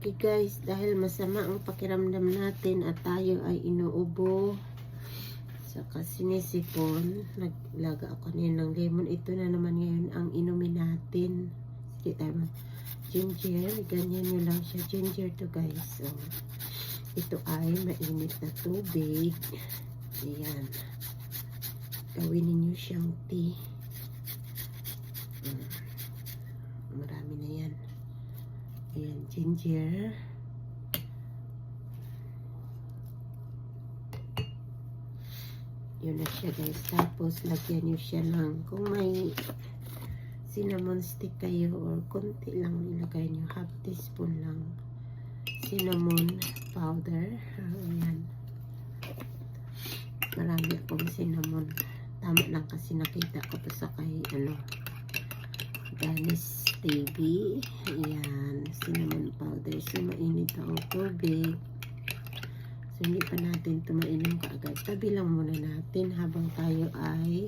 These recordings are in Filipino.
Okay guys, dahil masama ang pakiramdam natin at tayo ay inuubo saka sinisipon, naglaga ako niyan ng lemon. Ito na naman ngayon ang inumin natin. Sige tayo, ginger, ganyan nyo lang siya. Ginger to guys. So, ito ay mainit na tubig. Ayan. Gawin ninyo siyang tea. Marami na yan. Ayan, ginger. Yun na siya guys. Tapos, lagyan nyo siya ng, kung may cinnamon stick kayo or konti lang ilagay nyo, half teaspoon lang cinnamon powder. Ayan. Marami akong cinnamon. Tama lang kasi nakita ko pa sa kay, Danis TV. Ayan, cinnamon powder. So, mainit ang tubig. So, hindi pa natin ito mainom kaagad. Tabi lang muna natin habang tayo ay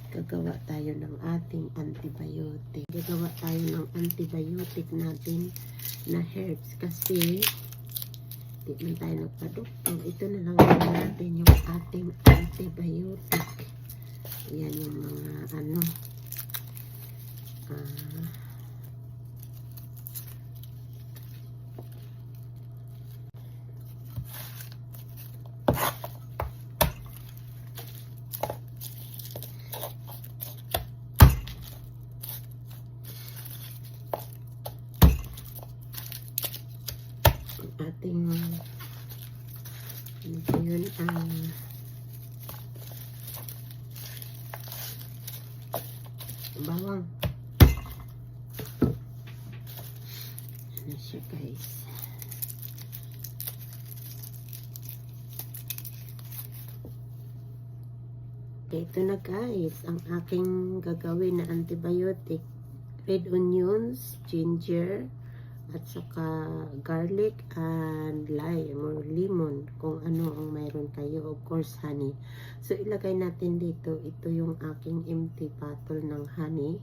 gagawa tayo ng ating antibiotic. Gagawa tayo ng antibiotic natin na herbs kasi di man tayo nagpa-doktor. Ito na lang natin yung ating antibiotic. Ayan yung mga ating yun bawang. Ano siya guys. Ito na guys ang aking gagawin na antibiotic. Red onions, ginger, at saka garlic and lime or lemon kung ano ang mayroon kayo, of course honey. So ilagay natin dito, ito yung aking empty bottle ng honey.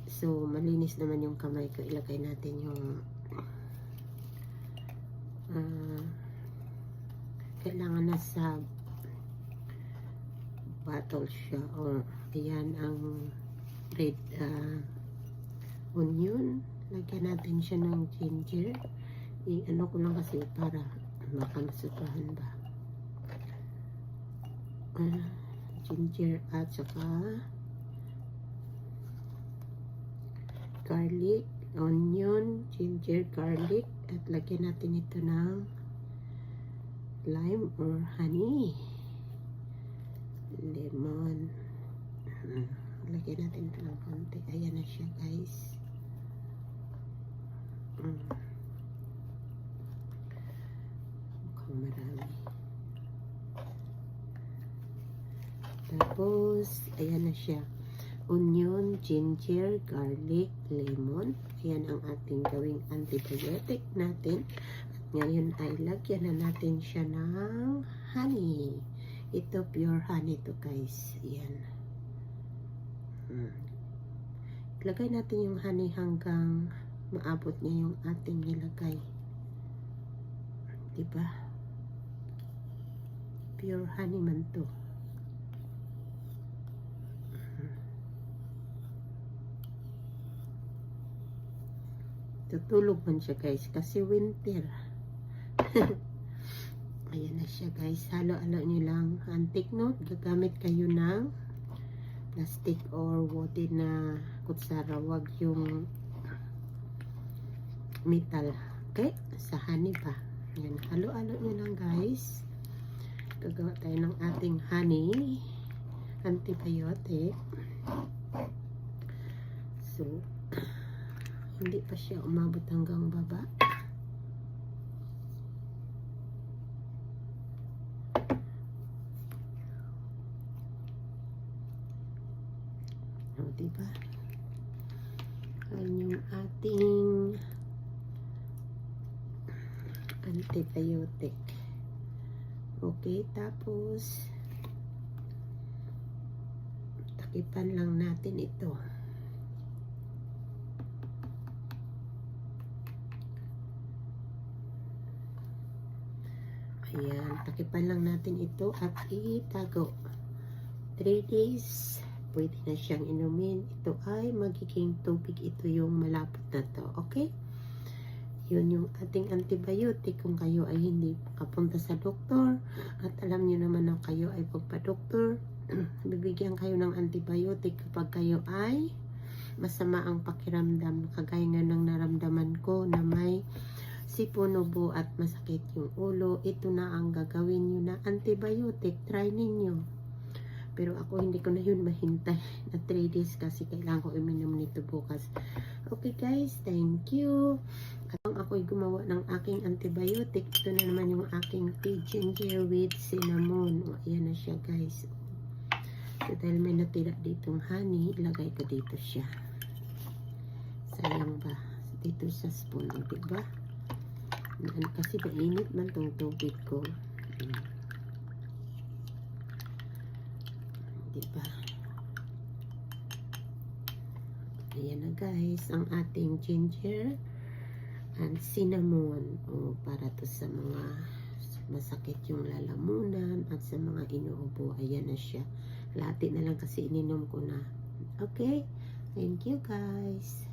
So malinis naman yung kamay ko. Ilagay natin yung kailangan nasa bottle siya. O ayan ang red onion. Lagyan natin siya ng ginger. I-ano ko lang kasi para baka masukahan ba. Ginger at saka garlic, onion, ginger, garlic. At lagyan natin ito ng lime or honey. Lemon. Lagyan natin ito ng konti. Ayan na siya guys. Mukhang marami. Tapos, ayan na siya. Onion, ginger, garlic, lemon. Ayan ang ating gawing antibiotic natin. At ngayon ay lagyan na natin siya ng honey. Ito pure honey to guys. Ayan. Ilagay natin yung honey hanggang maabot niya yung ating nilagay. Diba? Pure honey man to. Tutulog man siya guys kasi winter. Ayan na siya guys. Halo-halo nyo lang. Take note, gagamit kayo ng plastic or wooden na kutsara. Wag yung metal. Okay? Sa honey pa. Ayan. Halo-halo nyo lang guys. Gagawa tayo ng ating honey antibiotic. So, hindi pa siya umabot hanggang baba. O, diba? Ayan yung ating antibiotic. Okay, tapos takipan lang natin ito. Ayan, takipan lang natin ito at itago. 3 days, pwede na siyang inumin. Ito ay magiging tubig. Ito yung malapot na to. Okay? Yun yung ating antibiotic kung kayo ay hindi kapunta sa doktor. At alam nyo naman na kayo ay pagpa-doktor. Bibigyan kayo ng antibiotic kapag kayo ay masama ang pakiramdam. Kagaya nga ng naramdaman ko na may sipon, ubo at masakit yung ulo. Ito na ang gagawin nyo na antibiotic. Try ninyo. Pero ako hindi ko na yun mahintay na 3 days kasi kailangan ko uminom nito bukas. Okay guys, thank you. Kapag ako'y gumawa ng aking antibiotic, ito na naman yung aking tea ginger with cinnamon. O, ayan na siya guys. So dahil may natira ditong honey, ilagay ko dito siya. Sayang ba? Dito sa spoon, o diba? Kasi mainit man tong tubig ko. Diba? Ayan na guys, ang ating ginger and cinnamon. O, para to sa mga masakit yung lalamunan at sa mga inuubo. Ayan na siya. Lati na lang kasi ininom ko na. Okay? Thank you guys.